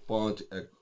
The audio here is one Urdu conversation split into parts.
5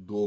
2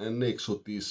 NA 130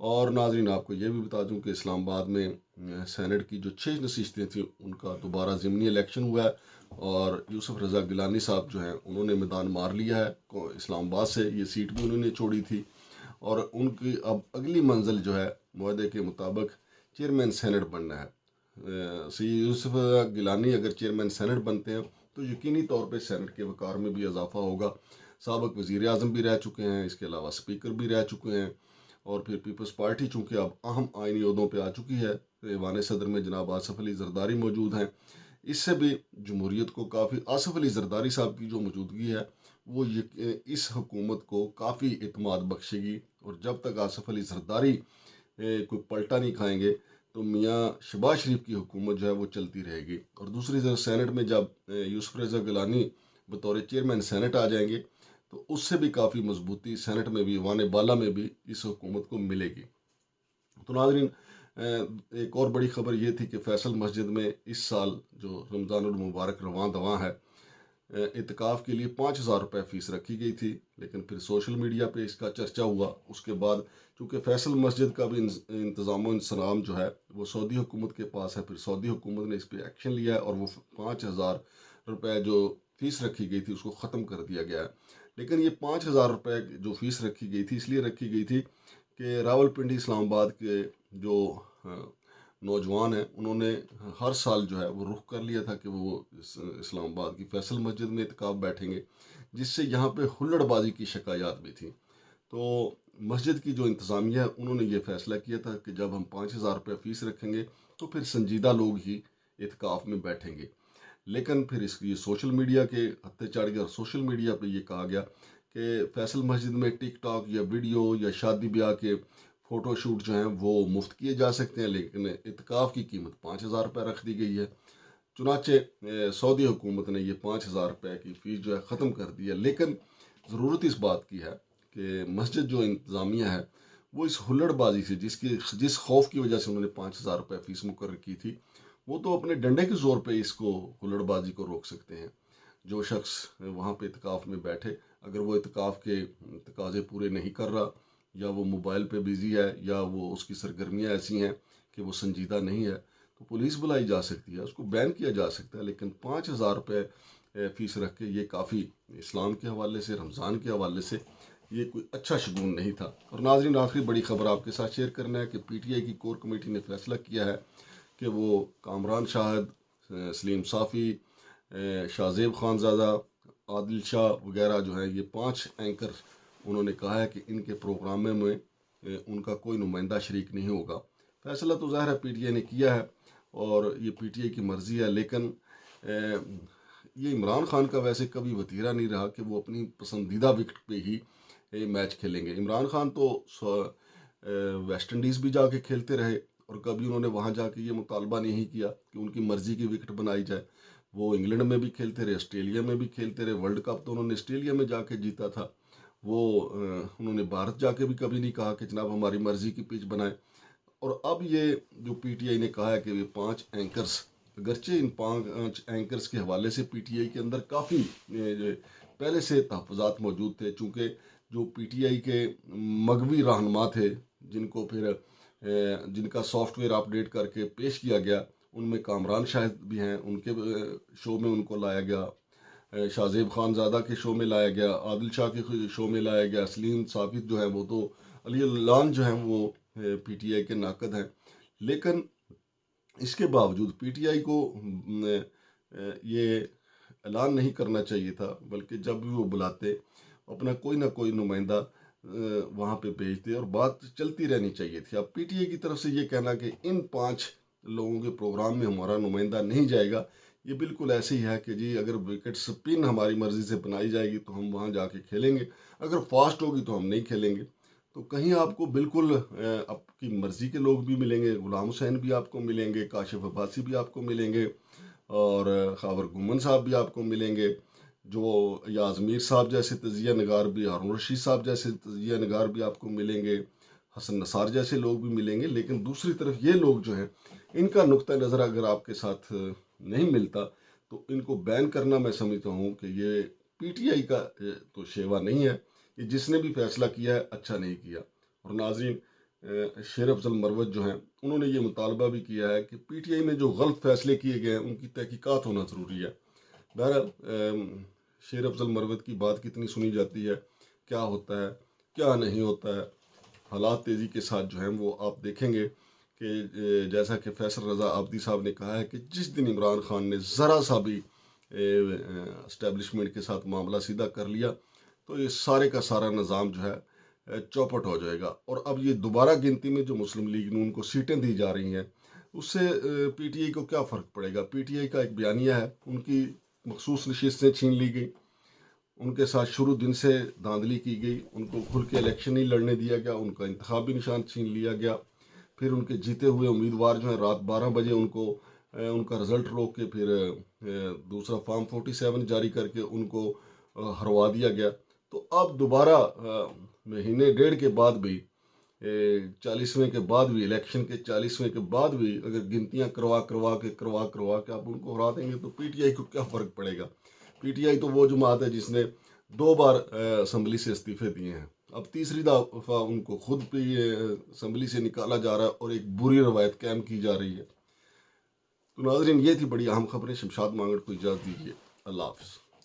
اور ناظرین آپ کو یہ بھی بتا دوں کہ اسلام آباد میں سینٹ کی جو 6 نشستیں تھیں ان کا دوبارہ ضمنی الیکشن ہوا ہے، اور یوسف رضا گیلانی صاحب جو ہیں انہوں نے میدان مار لیا ہے اسلام آباد سے، یہ سیٹ بھی انہوں نے چھوڑی تھی، اور ان کی اب اگلی منزل جو ہے معاہدے کے مطابق چیئرمین سینٹ بننا ہے۔ سی یوسف گیلانی اگر چیئرمین سینٹ بنتے ہیں تو یقینی طور پہ سینٹ کے وقار میں بھی اضافہ ہوگا۔ سابق وزیر اعظم بھی رہ چکے ہیں، اس کے علاوہ اسپیکر بھی رہ چکے ہیں، اور پھر پیپلز پارٹی چونکہ اب اہم آئینی عہدوں پہ آ چکی ہے، ایوان صدر میں جناب آصف علی زرداری موجود ہیں، اس سے بھی جمہوریت کو کافی، آصف علی زرداری صاحب کی جو موجودگی ہے وہ اس حکومت کو کافی اعتماد بخشے گی، اور جب تک آصف علی زرداری کوئی پلٹا نہیں کھائیں گے تو میاں شہباز شریف کی حکومت جو ہے وہ چلتی رہے گی۔ اور دوسری طرف سینٹ میں جب یوسف رضا گیلانی بطور چیئرمین سینٹ آ جائیں گے تو اس سے بھی کافی مضبوطی سینٹ میں بھی، ایوان بالا میں بھی اس حکومت کو ملے گی۔ تو ناظرین ایک اور بڑی خبر یہ تھی کہ فیصل مسجد میں اس سال جو رمضان المبارک رواں دواں ہے، اعتکاف کے لیے 5,000 روپے فیس رکھی گئی تھی، لیکن پھر سوشل میڈیا پہ اس کا چرچا ہوا۔ اس کے بعد چونکہ فیصل مسجد کا بھی انتظام و انصرام جو ہے وہ سعودی حکومت کے پاس ہے، پھر سعودی حکومت نے اس پہ ایکشن لیا ہے، اور وہ 5,000 روپے جو فیس رکھی گئی تھی اس کو ختم کر دیا گیا ہے۔ لیکن یہ 5,000 روپے جو فیس رکھی گئی تھی اس لیے رکھی گئی تھی کہ راول پنڈی اسلام آباد کے جو نوجوان ہیں انہوں نے ہر سال جو ہے وہ رخ کر لیا تھا کہ وہ اسلام آباد کی فیصل مسجد میں اعتکاف بیٹھیں گے، جس سے یہاں پہ ہلڑ بازی کی شکایات بھی تھیں۔ تو مسجد کی جو انتظامیہ ہے انہوں نے یہ فیصلہ کیا تھا کہ جب ہم 5,000 روپے فیس رکھیں گے تو پھر سنجیدہ لوگ ہی اعتکاف میں بیٹھیں گے۔ لیکن پھر اس کی سوشل میڈیا کے ہتھے چڑھ گیا، اور سوشل میڈیا پہ یہ کہا گیا کہ فیصل مسجد میں ٹک ٹاک یا ویڈیو یا شادی بیاہ کے فوٹو شوٹ جو ہیں وہ مفت کیے جا سکتے ہیں، لیکن اعتکاف کی قیمت 5,000 روپے رکھ دی گئی ہے۔ چنانچہ سعودی حکومت نے یہ 5,000 روپے کی فیس جو ہے ختم کر دی ہے، لیکن ضرورت اس بات کی ہے کہ مسجد جو انتظامیہ ہے وہ اس ہلڑ بازی سے، جس خوف کی وجہ سے انہوں نے 5,000 روپے فیس مقرر کی تھی، وہ تو اپنے ڈنڈے کے زور پہ اس کو ہلڑ بازی کو روک سکتے ہیں۔ جو شخص وہاں پہ اعتکاف میں بیٹھے، اگر وہ اعتکاف کے تقاضے پورے نہیں کر رہا، یا وہ موبائل پہ بزی ہے، یا وہ اس کی سرگرمیاں ایسی ہیں کہ وہ سنجیدہ نہیں ہے، تو پولیس بلائی جا سکتی ہے، اس کو بین کیا جا سکتا ہے۔ لیکن 5,000 روپے فیس رکھ کے یہ کافی اسلام کے حوالے سے، رمضان کے حوالے سے یہ کوئی اچھا شگون نہیں تھا۔ اور ناظرین آخری بڑی خبر آپ کے ساتھ شیئر کرنا ہے کہ پی ٹی آئی کی کور کمیٹی نے فیصلہ کیا ہے کہ وہ کامران شاہد، سلیم صافی، شاہ زیب خان زادہ، عادل شاہ وغیرہ جو ہیں، یہ 5 اینکر انہوں نے کہا ہے کہ ان کے پروگراموں میں ان کا کوئی نمائندہ شریک نہیں ہوگا۔ فیصلہ تو ظاہر ہے پی ٹی آئی نے کیا ہے اور یہ پی ٹی آئی کی مرضی ہے، لیکن یہ عمران خان کا ویسے کبھی وتیرہ نہیں رہا کہ وہ اپنی پسندیدہ وکٹ پہ ہی میچ کھیلیں گے۔ عمران خان تو ویسٹ انڈیز بھی جا کے کھیلتے رہے، اور کبھی انہوں نے وہاں جا کے یہ مطالبہ نہیں کیا کہ ان کی مرضی کی وکٹ بنائی جائے۔ وہ انگلینڈ میں بھی کھیلتے رہے، آسٹریلیا میں بھی کھیلتے رہے، ورلڈ کپ تو انہوں نے آسٹریلیا میں جا کے جیتا تھا۔ وہ انہوں نے بھارت جا کے بھی کبھی نہیں کہا کہ جناب ہماری مرضی کی پچ بنائیں۔ اور اب یہ جو پی ٹی آئی نے کہا ہے کہ یہ 5 اینکرز، اگرچہ ان 5 اینکرز کے حوالے سے پی ٹی آئی کے اندر کافی پہلے سے تحفظات موجود تھے، چونکہ جو پی ٹی آئی کے مغوی رہنما تھے جن کا سافٹ ویئر اپڈیٹ کر کے پیش کیا گیا، ان میں کامران شاہد بھی ہیں، ان کے شو میں ان کو لایا گیا، شاہ زیب خان زادہ کے شو میں لایا گیا، عادل شاہ کے شو میں لایا گیا، سلیم صافی جو ہیں وہ تو علی اللان جو ہیں وہ پی ٹی آئی کے ناقد ہیں۔ لیکن اس کے باوجود پی ٹی آئی کو یہ اعلان نہیں کرنا چاہیے تھا، بلکہ جب بھی وہ بلاتے اپنا کوئی نہ کوئی نمائندہ وہاں پہ بھیجتے اور بات چلتی رہنی چاہیے تھی۔ اب پی ٹی آئی کی طرف سے یہ کہنا کہ ان 5 لوگوں کے پروگرام میں ہمارا نمائندہ نہیں جائے گا، یہ بالکل ایسے ہی ہے کہ جی اگر وکٹ سپن ہماری مرضی سے بنائی جائے گی تو ہم وہاں جا کے کھیلیں گے، اگر فاسٹ ہوگی تو ہم نہیں کھیلیں گے۔ تو کہیں آپ کو بالکل آپ کی مرضی کے لوگ بھی ملیں گے، غلام حسین بھی آپ کو ملیں گے، کاشف عباسی بھی آپ کو ملیں گے، اور خاور گمن صاحب بھی آپ کو ملیں گے، جو یا ازمیر صاحب جیسے تجزیہ نگار بھی، ہارون رشید صاحب جیسے تجزیہ نگار بھی آپ کو ملیں گے، حسن نثار جیسے لوگ بھی ملیں گے۔ لیکن دوسری طرف یہ لوگ جو ہیں، ان کا نقطہ نظر اگر آپ کے ساتھ نہیں ملتا تو ان کو بین کرنا میں سمجھتا ہوں کہ یہ پی ٹی آئی کا تو شیوا نہیں ہے، یہ جس نے بھی فیصلہ کیا ہے اچھا نہیں کیا۔ اور ناظرین شیر افضل مروت جو ہیں انہوں نے یہ مطالبہ بھی کیا ہے کہ پی ٹی آئی میں جو غلط فیصلے کیے گئے ہیں ان کی تحقیقات ہونا ضروری ہے۔ بہرحال شیر افضل مروت کی بات کتنی سنی جاتی ہے، کیا ہوتا ہے کیا نہیں ہوتا ہے، حالات تیزی کے ساتھ جو ہیں وہ آپ دیکھیں گے کہ جیسا کہ فیصل رضا عابدی صاحب نے کہا ہے کہ جس دن عمران خان نے ذرا سا بھی اسٹیبلشمنٹ کے ساتھ معاملہ سیدھا کر لیا تو یہ سارے کا سارا نظام جو ہے چوپٹ ہو جائے گا۔ اور اب یہ دوبارہ گنتی میں جو مسلم لیگ نون کو سیٹیں دی جا رہی ہیں اس سے پی ٹی آئی کو کیا فرق پڑے گا۔ پی ٹی آئی کا ایک بیانیہ ہے، ان کی مخصوص نشستیں چھین لی گئی، ان کے ساتھ شروع دن سے دھاندلی کی گئی، ان کو کھل کے الیکشن نہیں لڑنے دیا گیا، ان کا انتخابی نشان چھین لیا گیا، پھر ان کے جیتے ہوئے امیدوار جو ہیں رات 12 بجے ان کا رزلٹ روک کے پھر دوسرا فارم 47 جاری کر کے ان کو ہروا دیا گیا۔ تو اب دوبارہ مہینے ڈیڑھ کے بعد بھی 40ویں کے بعد بھی الیکشن کے 40ویں کے بعد بھی اگر گنتیاں کروا کے آپ ان کو ہرا دیں گے تو پی ٹی آئی کو کیا فرق پڑے گا۔ پی ٹی آئی تو وہ جماعت ہے جس نے 2 بار اسمبلی سے استعفے دیے ہیں، اب تیسری دفعہ ان کو خود بھی اسمبلی سے نکالا جا رہا ہے اور ایک بری روایت قائم کی جا رہی ہے۔ تو ناظرین، یہ تھی بڑی اہم خبریں۔ شمشاد مانگڑ کو اجازت دیجیے، اللہ حافظ۔